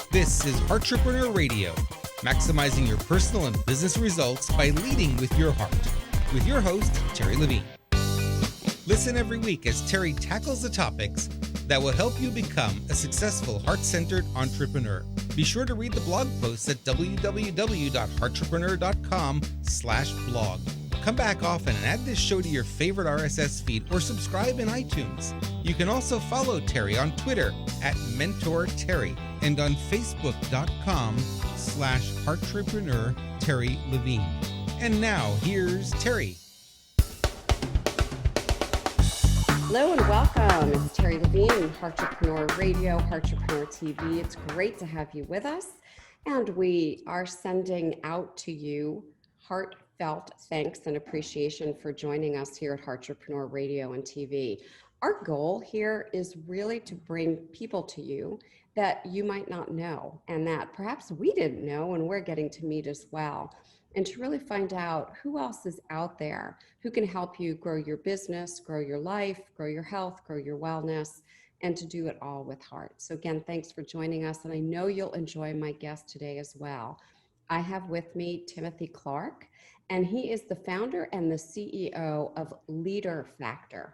This is Entrepreneur Radio, maximizing your personal and business results by leading with your heart. With your host, Terri Levine. Listen every week as Terri tackles the topics that will help you become a successful heart-centered entrepreneur. Be sure to read the blog posts at www.heartrepreneur.com/blog. Come back often and add this show to your favorite RSS feed or subscribe in iTunes. You can also follow Terri on Twitter at MentorTerri and on Facebook.com/Heartrepreneur Terri Levine. And now here's Terri. Hello and welcome. It's Terri Levine, Heartrepreneur Radio, Heartrepreneur TV. It's great to have you with us. And we are sending out to you heartfelt thanks and appreciation for joining us here at Heartrepreneur Radio and TV. Our goal here is really to bring people to you that you might not know and that perhaps we didn't know and we're getting to meet as well. And to really find out who else is out there who can help you grow your business, grow your life, grow your health, grow your wellness, and to do it all with heart. So again, thanks for joining us. And I know you'll enjoy my guest today as well. I have with me Timothy Clark, and he is the founder and the CEO of LeaderFactor.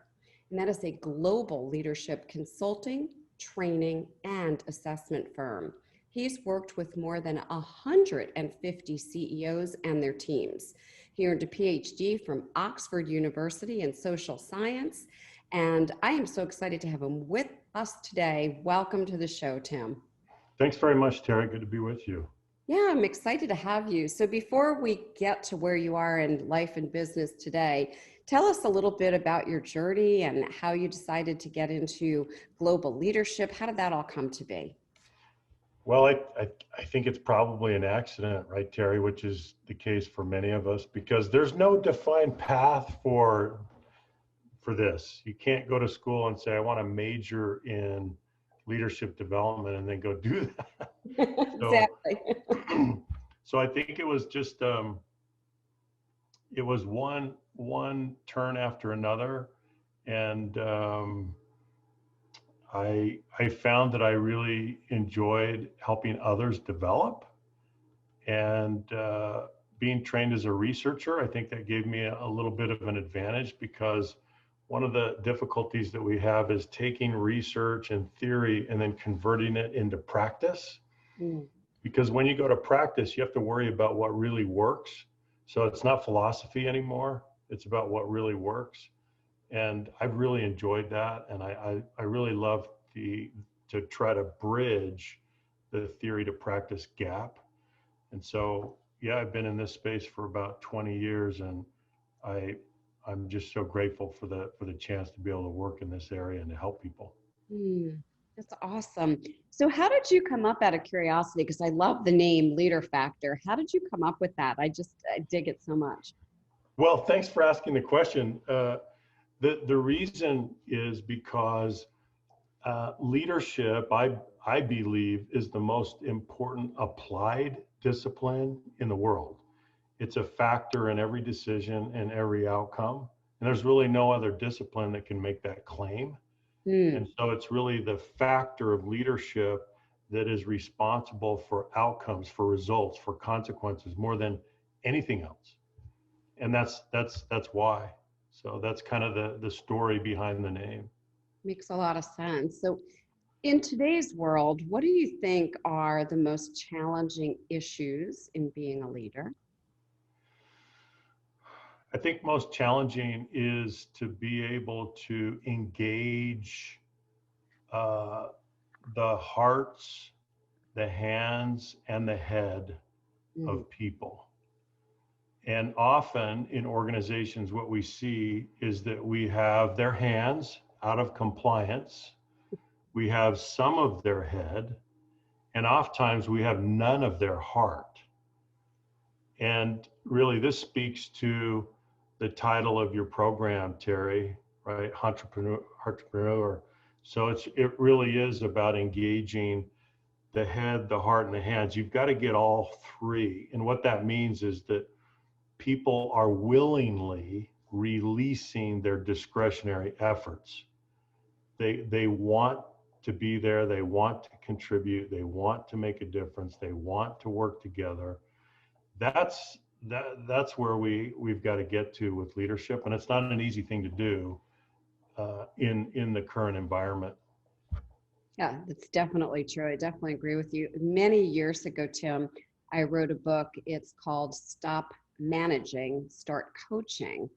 And that is a global leadership consulting, training, and assessment firm. He's worked with more than 150 CEOs and their teams. He earned a PhD from Oxford University in social science, and I am so excited to have him with us today. Welcome to the show, Tim. Thanks very much, Terri. Good to be with you. Yeah, I'm excited to have you. So before we get to where you are in life and business today, tell us a little bit about your journey and how you decided to get into global leadership. How did that all come to be? Well, I think it's probably an accident, right, Terri, which is the case for many of us, because there's no defined path for this. You can't go to school and say, I want to major in leadership development and then go do that. Exactly. So I think it was just, it was one turn after another. And I found that I really enjoyed helping others develop, and being trained as a researcher, I think that gave me a little bit of an advantage, because one of the difficulties that we have is taking research and theory and then converting it into practice. Because when you go to practice, you have to worry about what really works. So it's not philosophy anymore. It's about what really works. And I've really enjoyed that. And I really love to try to bridge the theory to practice gap. And so, yeah, I've been in this space for about 20 years, and I'm just so grateful for the chance to be able to work in this area and to help people. That's awesome. So how did you come up, out of curiosity, because I love the name LeaderFactor. How did you come up with that? I dig it so much. Well, thanks for asking the question. The reason is because leadership, I believe, is the most important applied discipline in the world. It's a factor in every decision and every outcome. And there's really no other discipline that can make that claim. And so it's really the factor of leadership that is responsible for outcomes, for results, for consequences, more than anything else. And that's why. So that's kind of the story behind the name. Makes a lot of sense. So in today's world, what do you think are the most challenging issues in being a leader? I think most challenging is to be able to engage the hearts, the hands, and the head of people. And often in organizations, what we see is that we have their hands out of compliance, we have some of their head, and oftentimes we have none of their heart. And really, this speaks to the title of your program, Terri, right? Entrepreneur. So it really is about engaging the head, the heart, and the hands. You've got to get all three. And what that means is that people are willingly releasing their discretionary efforts. They want to be there. They want to contribute. They want to make a difference. They want to work together. That's where we've got to get to with leadership, and it's not an easy thing to do in the current environment. Yeah, that's definitely true. I definitely agree with you. Many years ago, Tim, I wrote a book. It's called Stop Managing, Start Coaching.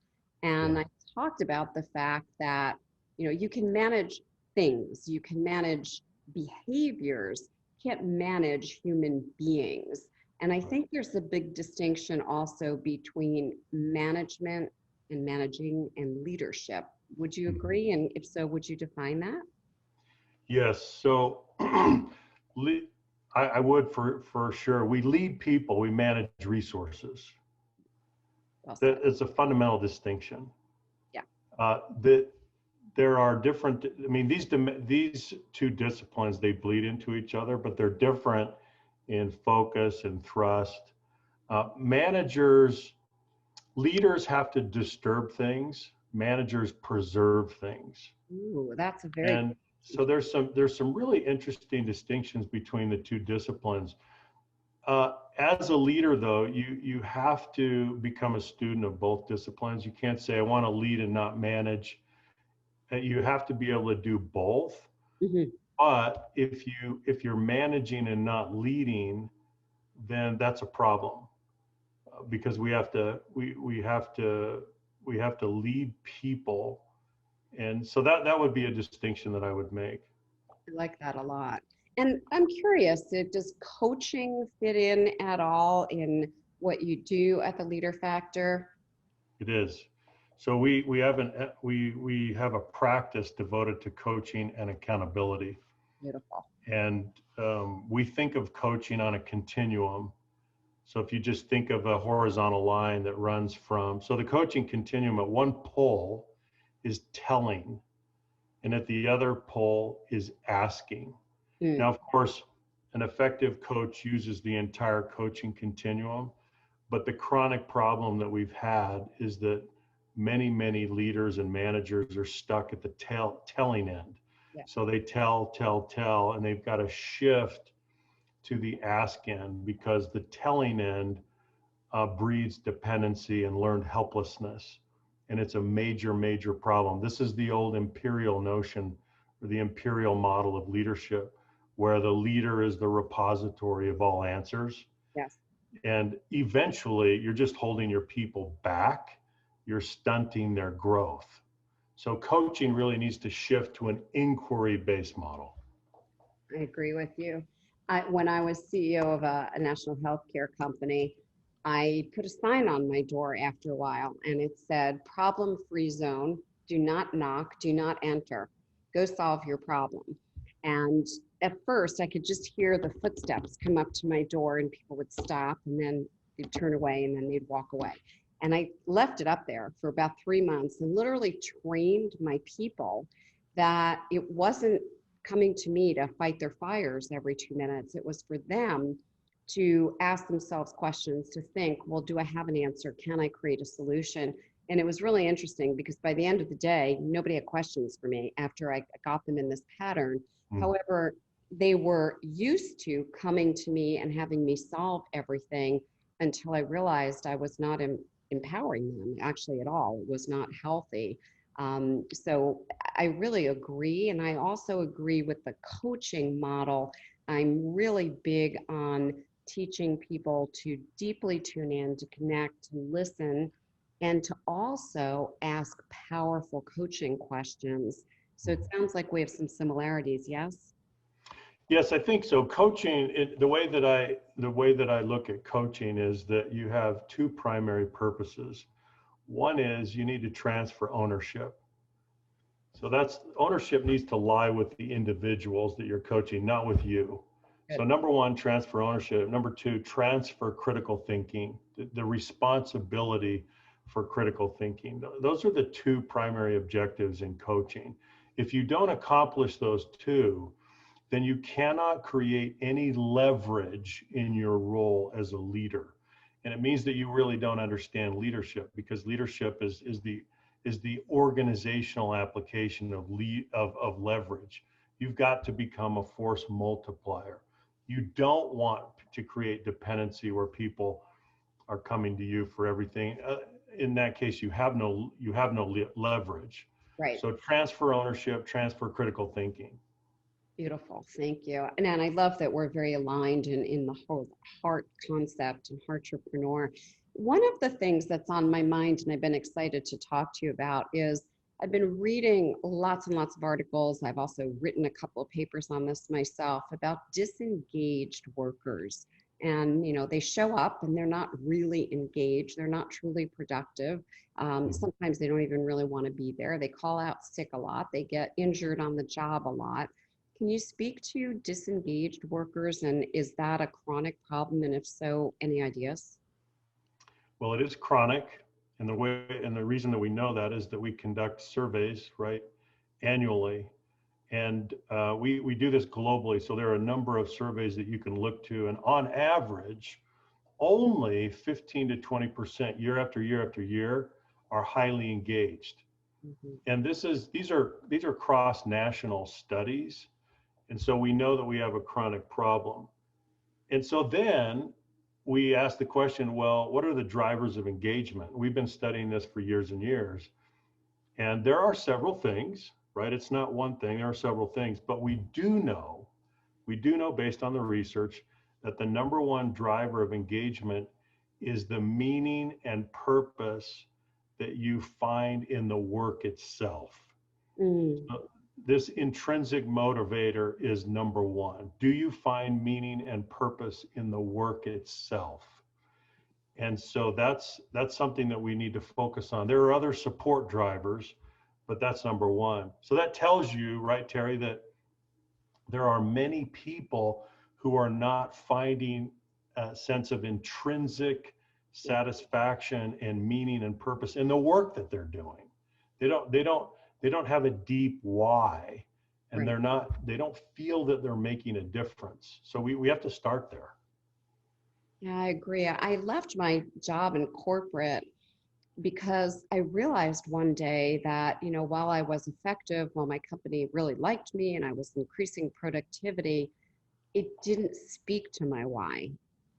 And I talked about the fact that, you can manage things, you can manage behaviors, can't manage human beings. And I think there's a big distinction also between management and managing and leadership. Would you agree? And if so, would you define that? Yes. So I would for sure. We lead people, we manage resources. Well, It's a fundamental distinction. Yeah. That there are different, I mean, these two disciplines, they bleed into each other, but they're different in focus and thrust. Leaders have to disturb things. Managers preserve things. Ooh, that's a very And so there's some really interesting distinctions between the two disciplines. As a leader, though, you have to become a student of both disciplines. You can't say I want to lead and not manage. You have to be able to do both. Mm-hmm. But if you're managing and not leading, then that's a problem, because we have to lead people, and so that would be a distinction that I would make. I like that a lot. And I'm curious, does coaching fit in at all in what you do at the LeaderFactor? It is. So we have a practice devoted to coaching and accountability. Beautiful. And we think of coaching on a continuum. So if you just think of a horizontal line that runs so the coaching continuum at one pole is telling, and at the other pole is asking. Now, of course, an effective coach uses the entire coaching continuum, but the chronic problem that we've had is that many leaders and managers are stuck at the telling end. Yeah. So they tell, and they've got to shift to the ask end, because the telling end breeds dependency and learned helplessness. And it's a major problem. This is the old Imperial notion, or the Imperial model of leadership, where the leader is the repository of all answers. Yes. And eventually you're just holding your people back. You're stunting their growth. So coaching really needs to shift to an inquiry-based model. I agree with you. When I was CEO of a national healthcare company, I put a sign on my door after a while, and it said, problem-free zone, do not knock, do not enter, go solve your problem. And at first I could just hear the footsteps come up to my door, and people would stop, and then they'd turn away, and then they'd walk away. And I left it up there for about 3 months and literally trained my people that it wasn't coming to me to fight their fires every 2 minutes. It was for them to ask themselves questions, to think, well, do I have an answer? Can I create a solution? And it was really interesting, because by the end of the day, nobody had questions for me after I got them in this pattern. However, they were used to coming to me and having me solve everything, until I realized I was not empowering them actually at all. It was not healthy. So I really agree. And I also agree with the coaching model. I'm really big on teaching people to deeply tune in, to connect, to listen, and to also ask powerful coaching questions. So it sounds like we have some similarities, yes? Yes, I think so. Coaching, the way that I look at coaching is that you have two primary purposes. One is you need to transfer ownership. So ownership needs to lie with the individuals that you're coaching, not with you. Good. So number one, transfer ownership. Number two, transfer critical thinking, the responsibility for critical thinking. Those are the two primary objectives in coaching. If you don't accomplish those two, then you cannot create any leverage in your role as a leader. And it means that you really don't understand leadership, because leadership is the organizational application of leverage. You've got to become a force multiplier. You don't want to create dependency where people are coming to you for everything. In that case, you have no leverage. Right. So transfer ownership, transfer critical thinking. Beautiful. Thank you. And I love that we're very aligned in the whole heart concept and entrepreneur. One of the things that's on my mind and I've been excited to talk to you about is I've been reading lots and lots of articles. I've also written a couple of papers on this myself about disengaged workers. And, they show up and they're not really engaged. They're not truly productive. Sometimes they don't even really want to be there. They call out sick a lot. They get injured on the job a lot. Can you speak to disengaged workers, and is that a chronic problem? And if so, any ideas? Well, it is chronic, and the reason that we know that is that we conduct surveys, right, annually, and we do this globally. So there are a number of surveys that you can look to, and on average, only 15 to 20% year after year after year are highly engaged. And these are cross-national studies. And so we know that we have a chronic problem. And so then we ask the question, well, what are the drivers of engagement? We've been studying this for years and years. And there are several things, right? It's not one thing, there are several things, but we do know based on the research that the number one driver of engagement is the meaning and purpose that you find in the work itself. This intrinsic motivator is number one. Do you find meaning and purpose in the work itself? And so that's something that we need to focus on. There are other support drivers, but that's number one. So that tells you, right, Terri, that there are many people who are not finding a sense of intrinsic satisfaction and meaning and purpose in the work that they're doing. They don't have a deep why, and Right. they don't feel that they're making a difference. So we have to start there. Yeah, I agree. I left my job in corporate because I realized one day that, while I was effective, while my company really liked me and I was increasing productivity, it didn't speak to my why.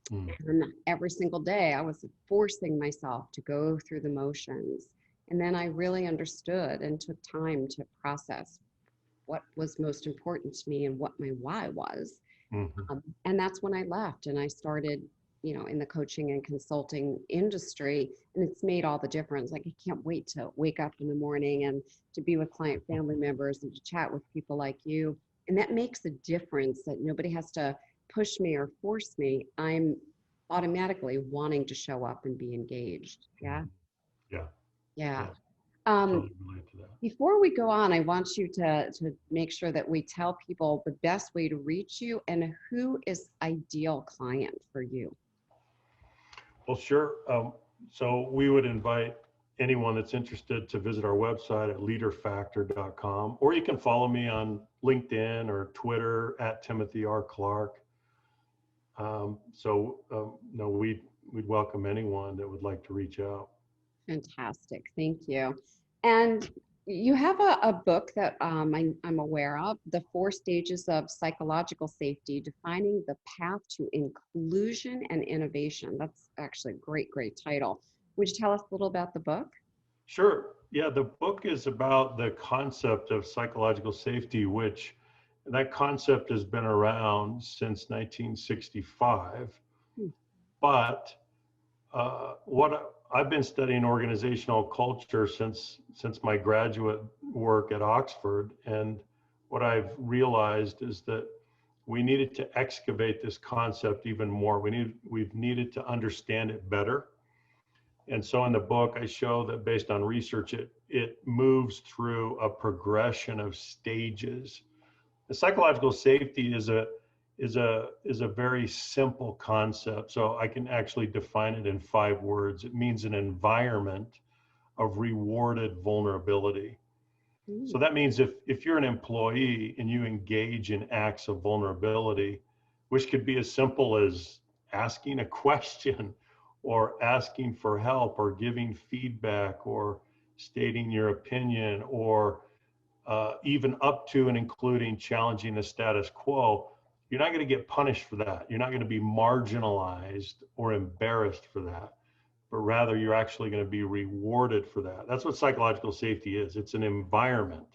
And every single day I was forcing myself to go through the motions. And then I really understood and took time to process what was most important to me and what my why was. And that's when I left and I started, in the coaching and consulting industry. And it's made all the difference. Like, I can't wait to wake up in the morning and to be with client family members and to chat with people like you. And that makes a difference, that nobody has to push me or force me. I'm automatically wanting to show up and be engaged. Yeah. Yeah. Yeah. Totally relate to that. Before we go on, I want you to make sure that we tell people the best way to reach you and who is ideal client for you. Well, sure. So we would invite anyone that's interested to visit our website at leaderfactor.com, or you can follow me on LinkedIn or Twitter at Timothy R. Clark. No, we'd welcome anyone that would like to reach out. Fantastic. Thank you. And you have a book that I'm aware of, The 4 Stages of Psychological Safety, Defining the Path to Inclusion and Innovation. That's actually a great, great title. Would you tell us a little about the book? Sure. Yeah, the book is about the concept of psychological safety, which that concept has been around since 1965. But what I've been studying organizational culture since my graduate work at Oxford, and what I've realized is that we needed to excavate this concept even more. We've needed to understand it better. And so in the book, I show that based on research, it moves through a progression of stages. The psychological safety is a very simple concept. So I can actually define it in 5 words. It means an environment of rewarded vulnerability. So that means if you're an employee and you engage in acts of vulnerability, which could be as simple as asking a question or asking for help or giving feedback or stating your opinion or even up to and including challenging the status quo, you're not going to get punished for that. You're not going to be marginalized or embarrassed for that, but rather you're actually going to be rewarded for that. That's what psychological safety is. It's an environment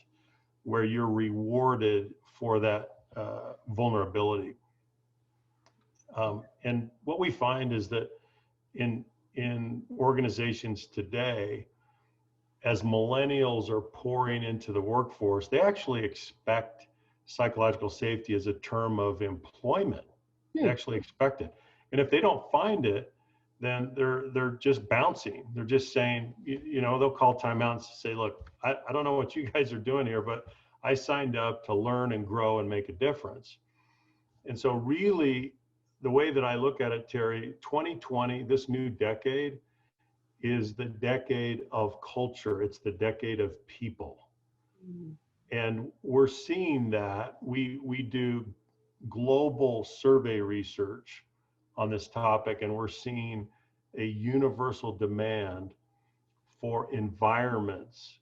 where you're rewarded for that vulnerability. And what we find is that in organizations today, as millennials are pouring into the workforce, they actually expect psychological safety as a term of employment. They actually expect it. And if they don't find it, then they're just bouncing. They're just saying, they'll call timeout and say, look, I don't know what you guys are doing here, but I signed up to learn and grow and make a difference. And so really, the way that I look at it, Terri, 2020, this new decade, is the decade of culture. It's the decade of people. And we're seeing that. We do global survey research on this topic, and we're seeing a universal demand for environments,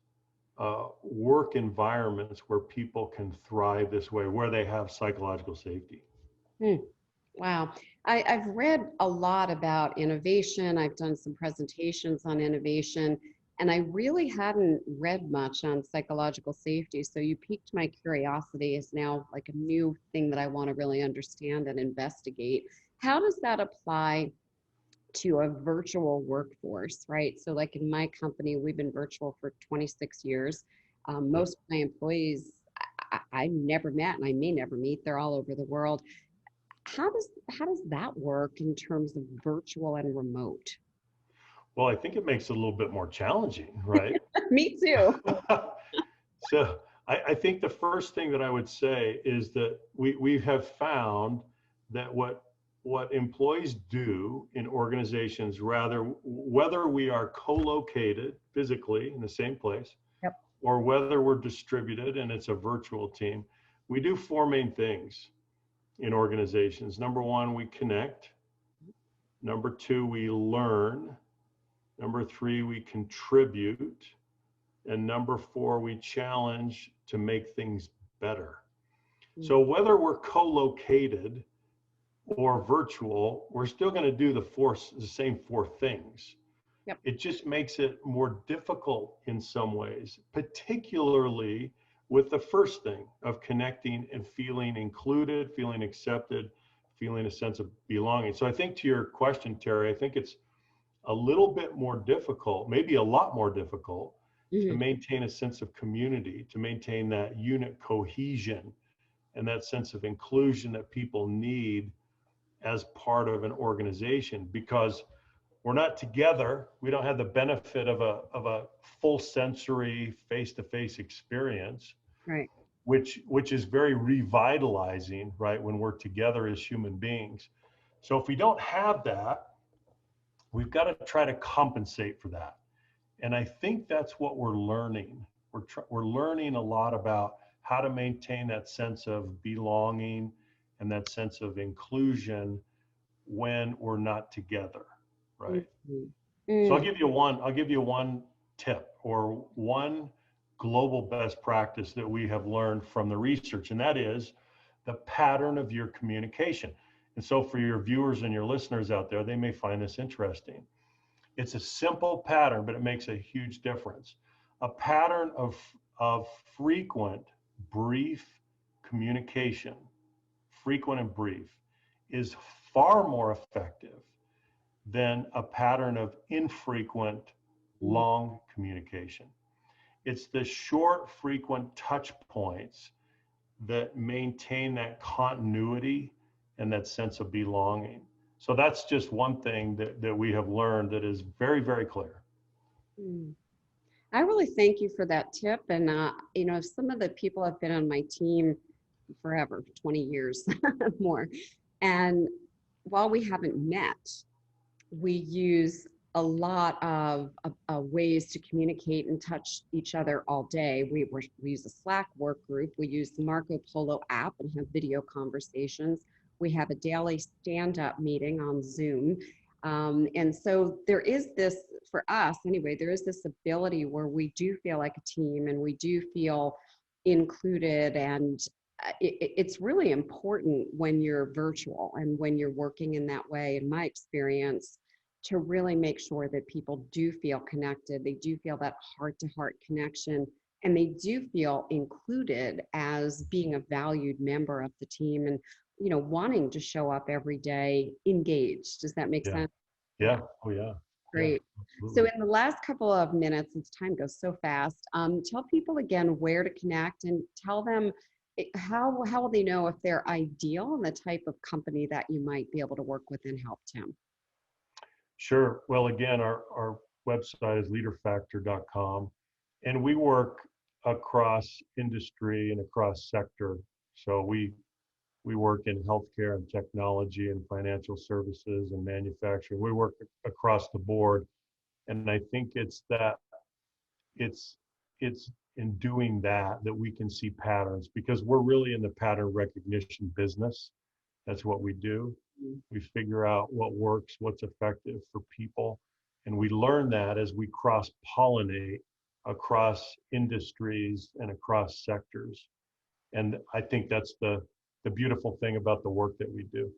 work environments where people can thrive this way, where they have psychological safety. Wow. I've read a lot about innovation. I've done some presentations on innovation, and I really hadn't read much on psychological safety. So you piqued my curiosity. Is now like a new thing that I want to really understand and investigate. How does that apply to a virtual workforce, right? So like in my company, we've been virtual for 26 years. Most of my employees I never met, and I may never meet. They're all over the world. How does that work in terms of virtual and remote? Well, I think it makes it a little bit more challenging, right? Me too. So I think the first thing that I would say is that we have found that what employees do in organizations, rather, whether we are co-located physically in the same place, yep, or whether we're distributed and it's a virtual team, we do four main things in organizations. Number one, we connect. Number two, we learn. Number three, we contribute. And number four, we challenge to make things better. So whether we're co-located or virtual, we're still going to do the same four things. Yep. It just makes it more difficult in some ways, particularly with the first thing of connecting and feeling included, feeling accepted, feeling a sense of belonging. So I think to your question, Terri, I think it's a little bit more difficult, maybe a lot more difficult, to maintain a sense of community, to maintain that unit cohesion and that sense of inclusion that people need as part of an organization, because we're not together. We don't have the benefit of a full sensory face-to-face experience, right? Which is very revitalizing, right? When we're together as human beings. So if we don't have that, we've got to try to compensate for that. And I think that's what we're learning. We're learning a lot about how to maintain that sense of belonging and that sense of inclusion when we're not together, right? So I'll give you one tip or one global best practice that we have learned from the research, and that is the pattern of your communication. And so for your viewers and your listeners out there, they may find this interesting. It's a simple pattern, but it makes a huge difference. A pattern of frequent, brief communication, frequent and brief, is far more effective than a pattern of infrequent, long communication. It's the short, frequent touch points that maintain that continuity and that sense of belonging. So that's just one thing that we have learned that is very, very clear. I really thank you for that tip. And, some of the people have been on my team forever, 20 years more. And while we haven't met, we use a lot of ways to communicate and touch each other all day. We use a Slack work group. We use the Marco Polo app and have video conversations. We have a daily stand-up meeting on Zoom. And so there is this, for us anyway, there is this ability where we do feel like a team, and we do feel included. And it's really important when you're virtual and when you're working in that way, in my experience, to really make sure that people do feel connected. They do feel that heart-to-heart connection, and they do feel included as being a valued member of the team, and wanting to show up every day engaged. Does that make Yeah. sense? Yeah. Oh, yeah. Great. Yeah, So in the last couple of minutes, since time goes so fast, tell people again where to connect, and tell them how will they know if they're ideal and the type of company that you might be able to work with and help, Tim. Sure. Well, again, our website is leaderfactor.com, and we work across industry and across sector. So we work in healthcare and technology and financial services and manufacturing. We work across the board. And I think it's in doing that we can see patterns, because we're really in the pattern recognition business. That's what we do. We figure out what works, what's effective for people. And we learn that as we cross-pollinate across industries and across sectors. And I think that's the beautiful thing about the work that we do.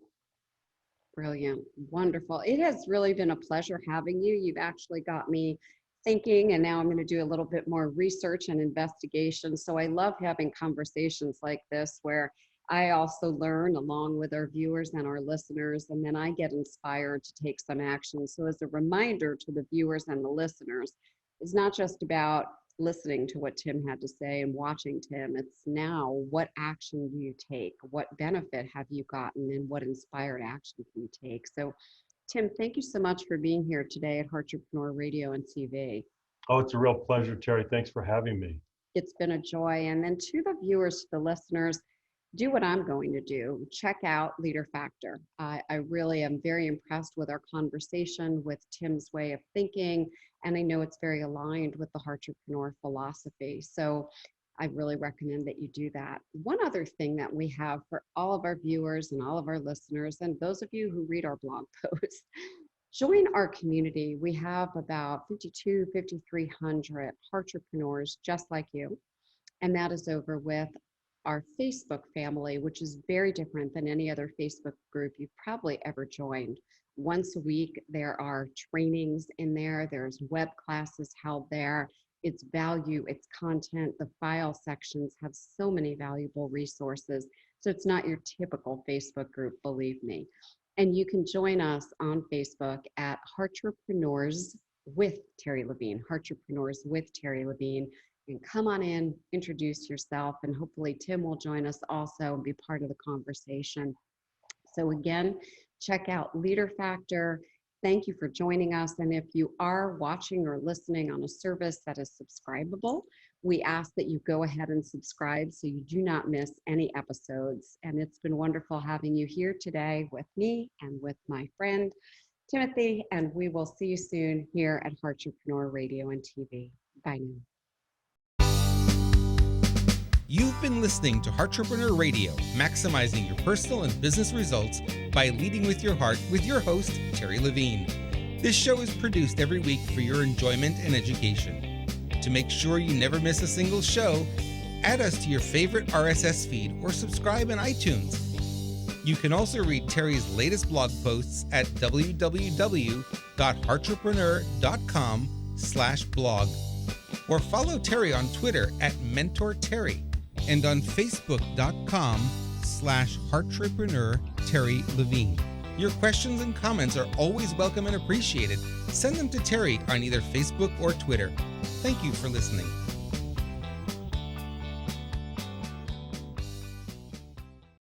Brilliant. Wonderful. It has really been a pleasure having you. You've actually got me thinking, and now I'm going to do a little bit more research and investigation. So I love having conversations like this, where I also learn along with our viewers and our listeners, and then I get inspired to take some action. So as a reminder to the viewers and the listeners, it's not just about listening to what Tim had to say and watching Tim. It's now, what action do you take? What benefit have you gotten, and what inspired action can you take? So Tim, thank you so much for being here today at Entrepreneur Radio and TV. Oh, it's a real pleasure, Terri. Thanks for having me. It's been a joy. And then to the viewers, to the listeners, do what I'm going to do. Check out LeaderFactor. I really am very impressed with our conversation, with Tim's way of thinking, and I know it's very aligned with the Entrepreneur philosophy. So I really recommend that you do that. One other thing that we have for all of our viewers and all of our listeners, and those of you who read our blog posts, join our community. We have about 5,300 entrepreneurs just like you, and that is over with our Facebook family, which is very different than any other Facebook group you've probably ever joined. Once a week, there are trainings in there. There's web classes held there. It's value, it's content. The file sections have so many valuable resources. So it's not your typical Facebook group, believe me. And you can join us on Facebook at Entrepreneurs with Terri Levine, Entrepreneurs with Terri Levine. You can come on in, introduce yourself, and hopefully Tim will join us also and be part of the conversation. So again, check out LeaderFactor. Thank you for joining us. And if you are watching or listening on a service that is subscribable, we ask that you go ahead and subscribe so you do not miss any episodes. And it's been wonderful having you here today with me and with my friend, Timothy, and we will see you soon here at Entrepreneur Radio and TV. Bye now. You've been listening to Entrepreneur Radio, maximizing your personal and business results by leading with your heart, with your host, Terri Levine. This show is produced every week for your enjoyment and education. To make sure you never miss a single show, add us to your favorite RSS feed or subscribe in iTunes. You can also read Terri's latest blog posts at www.entrepreneur.com/blog, or follow Terri on Twitter at MentorTerri, and on Facebook.com/Entrepreneur Terri Levine. Your questions and comments are always welcome and appreciated. Send them to Terri on either Facebook or Twitter. Thank you for listening.